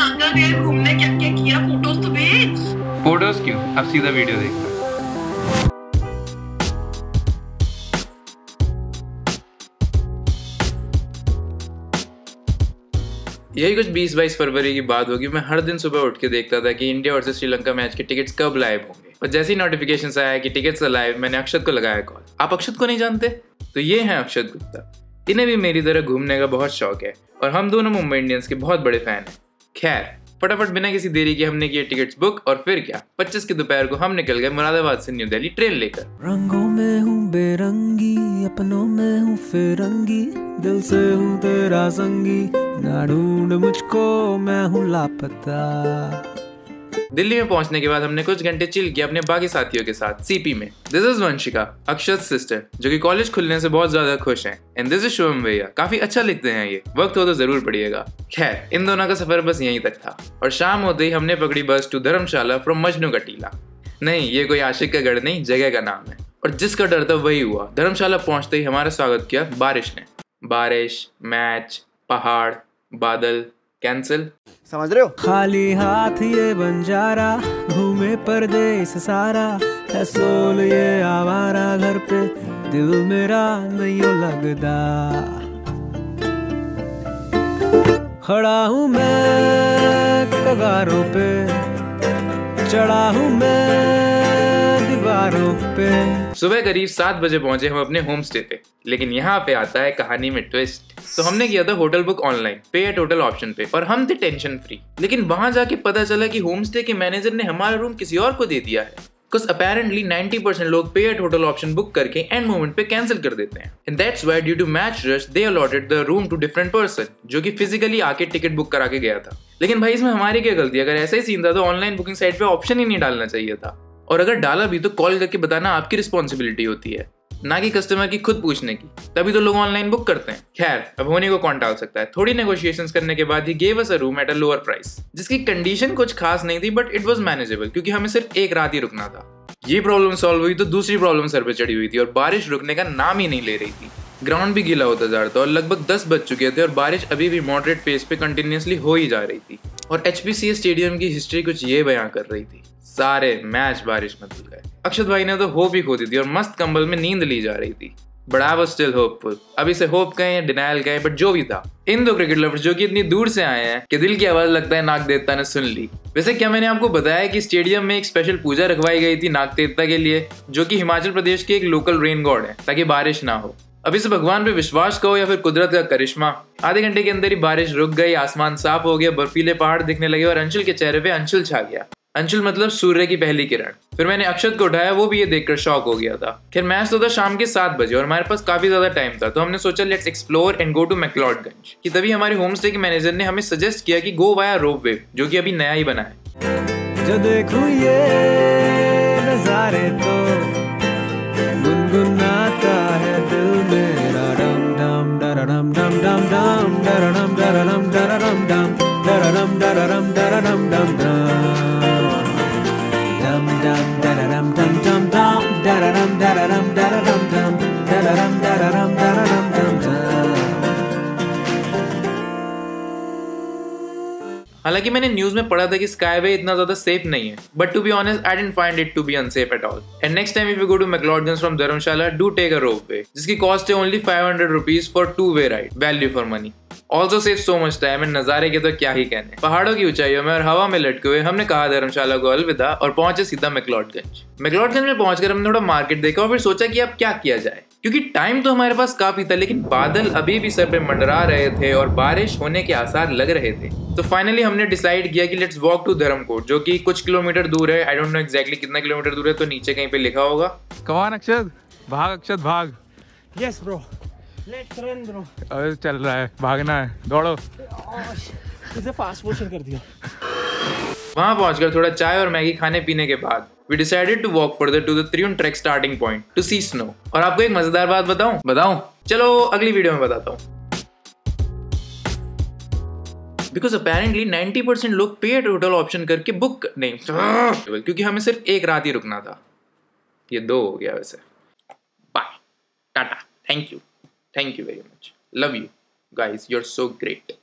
श्रीलंका गए घूमने, क्या क्या किया, फोटोज तो भेज। फोटोज क्यों, अब सीधा वीडियो देखना। यही कुछ 20-22 फरवरी की बात होगी। मैं हर दिन सुबह उठ के देखता था कि इंडिया वर्सेस श्रीलंका मैच के टिकट्स कब लाइव होंगे, और जैसे ही नोटिफिकेशन आया कि टिकट्स लाइव, मैंने अक्षत को लगाया कॉल। आप अक्षत को नहीं जानते? तो ये हैं अक्षत गुप्ता। इन्हें भी मेरी तरह घूमने का बहुत शौक है और हम दोनों मुंबई इंडियंस के बहुत बड़े फैन हैं। खैर, फटाफट बिना किसी देरी के हमने किए टिकट्स बुक, और फिर क्या, 25 की दोपहर को हम निकल गए मुरादाबाद से न्यू दिल्ली ट्रेन लेकर। रंगों में हूँ बेरंगी, अपनों में हूँ फिरंगी, दिल से हूँ तेरा संगी, ना ढूंढ मुझको मैं हूँ लापता। दिल्ली में पहुंचने के बाद हमने कुछ घंटे चिल किया अपने बाकी साथियों के साथ सीपी में। This is Vanshika, Akshat sister, जो कि कॉलेज खुलने से बहुत ज्यादा खुश हैं। एंड दिस इज शुभम भैया, काफी अच्छा लिखते हैं ये, वक्त हो तो जरूर पढ़िएगा। खैर, इन दोनों का सफर बस यहीं तक था, और शाम होते ही हमने पकड़ी बस टू धर्मशाला फ्रॉम मजनू का टीला। नहीं, ये कोई आशिक का गढ़ नहीं, जगह का नाम है। और जिसका डर था वही हुआ। धर्मशाला पहुंचते ही हमारा स्वागत किया बारिश ने। बारिश, मैच, पहाड़, बादल, कैंसिल, समझ रहे हो? खाली हाथ ये बंजारा, घूमे परदेस सारा, है सोल ये आवारा, घर पे दिल मेरा नहीं लगदा। खड़ा हूँ मैं कगारों पे, चढ़ा हूँ मैं दीवारों पे। सुबह करीब 7 बजे पहुंचे हम अपने होम स्टे पे। लेकिन यहाँ पे आता है कहानी में ट्विस्ट। तो हमने किया था होटल बुक ऑनलाइन, पे एट होटल ऑप्शन पे, और हम थे टेंशन फ्री। लेकिन वहां जाके पता चला कि होम स्टे के मैनेजर ने हमारा रूम किसी और को दे दिया है। Because apparently 90% लोग पे एट होटल ऑप्शन बुक करके एंड मोमेंट पे कैंसिल कर देते हैं। And that's why due to match rush they allotted the room to different person, जो कि फिजिकली आके टिकट बुक करा के गया था। लेकिन भाई, इसमें हमारी क्या गलती? अगर ऐसा ही सीन था तो ऑनलाइन बुकिंग साइट पे ऑप्शन ही नहीं डालना चाहिए था, और अगर डाला भी तो कॉल करके बताना आपकी रिस्पॉन्सिबिलिटी होती है, ना कि कस्टमर की खुद पूछने की। तभी तो लोग ऑनलाइन बुक करते हैं। खैर, अब होने को कौन टाल सकता है। थोड़ी नेगोशिएशंस करने के बाद he gave us a room at a lower price, जिसकी कंडीशन कुछ खास नहीं थी, बट इट वाज मैनेजेबल, क्योंकि हमें सिर्फ एक रात ही रुकना था। ये प्रॉब्लम सॉल्व हुई तो दूसरी प्रॉब्लम सर पे चढ़ी हुई थी, और बारिश रुकने का नाम ही नहीं ले रही थी। ग्राउंड भी गीला होता जा रहा था और लगभग 10 बज चुके थे, और बारिश अभी भी मॉडरेट पेस पे कंटिन्यूअसली हो ही जा रही थी। और HPCA स्टेडियम की हिस्ट्री कुछ ये बयां कर रही थी, सारे मैच बारिश में धुल गए। अक्षत भाई ने तो होप ही खो दी थी और मस्त कंबल में नींद ली जा रही थी। But I was still hopeful. अब इसे होप कहें या डिनायल कहें, बट जो भी था, इन दो क्रिकेट लवर्स जो कि इतनी दूर से आए हैं कि दिल की आवाज लगता है नाग देवता ने सुन ली। वैसे क्या मैंने आपको बताया कि स्टेडियम में एक स्पेशल पूजा रखवाई गई थी नाग देवता के लिए, जो कि हिमाचल प्रदेश के एक लोकल रेन गॉड है, ताकि बारिश ना हो। अब इस भगवान पे विश्वास कहो या फिर कुदरत का करिश्मा, आधे घंटे के अंदर ही बारिश रुक गई, आसमान साफ हो गया, बर्फीले पहाड़ दिखने लगे और अंशुल के चेहरे पे अंशुल छा गया। अंशुल मतलब सूर्य की पहली किरण। फिर मैंने अक्षत को उठाया, वो भी ये देखकर शॉक हो गया था। खैर, मैच तो था शाम के 7 बजे और हमारे पास काफी ज्यादा टाइम था, तो हमने सोचा let's explore and go to McLeodganj. कि तभी हमारे होम स्टे के मैनेजर ने हमें सजेस्ट किया कि गो वाया रोपवे, जो कि अभी नया ही बना है। जो देखूं ये नजारे तो गुनगुनाता है दिल मेरा, डम डम डरडम डम डम डम डरडम डरडम डरडम डम डरडम डरडम डरडम डम डम डरडम डम डम डम डरडम डरडम डरडम डम डरडम डरडम डरडम डम। हालांकि मैंने न्यूज में पढ़ा था कि स्काईवे इतना ज्यादा सेफ नहीं है, but to be honest I didn't find it to be unsafe at all. And next time if you go to McLeodganj from Dharamshala, do take a ropeway, जिसकी कॉस्ट है only 500 rupees for two way ride, value for money. Also save so much time, and नजारे के तो क्या ही कहने। पहाड़ों की ऊंचाइयों में और हवा में लटके हुए हमने कहा धर्मशाला को अलविदा और पहुंचे सीधा मैक्लोडगंज। मैक्लोडगंज में पहुंचकर हमने थोड़ा मार्केट देखा और फिर सोचा कि अब क्या किया जाए, क्योंकि टाइम तो हमारे पास काफी था, लेकिन बादल अभी भी सर पे मंडरा रहे थे और बारिश होने के आसार लग रहे थे। तो फाइनली हमने डिसाइड किया कि लेट्स वॉक टू धर्मकोट, जो कि कुछ किलोमीटर दूर है। आई डोंट नो एग्जैक्टली कितना किलोमीटर दूर है, तो नीचे कहीं पे लिखा होगा। कम ऑन अक्षत, भाग अक्षत भाग। Yes bro, let's run bro. अरे चल रहा है, भागना है, दौड़ो। इसे फास्ट मोशन कर दिया। वहां पहुंचकर थोड़ा चाय और मैगी खाने पीने के बाद we decided to walk further to the Triun Trek starting point to see snow। और आपको एक मजेदार बात बताऊं? चलो अगली वीडियो में बताता हूं। Because apparently 90% लोग पे एट होटल ऑप्शन करके बुक नहीं, क्योंकि हमें सिर्फ एक रात ही रुकना था। ये 2 हो गया वैसे। Bye, tata, thank you very much, love you guys, you are so great.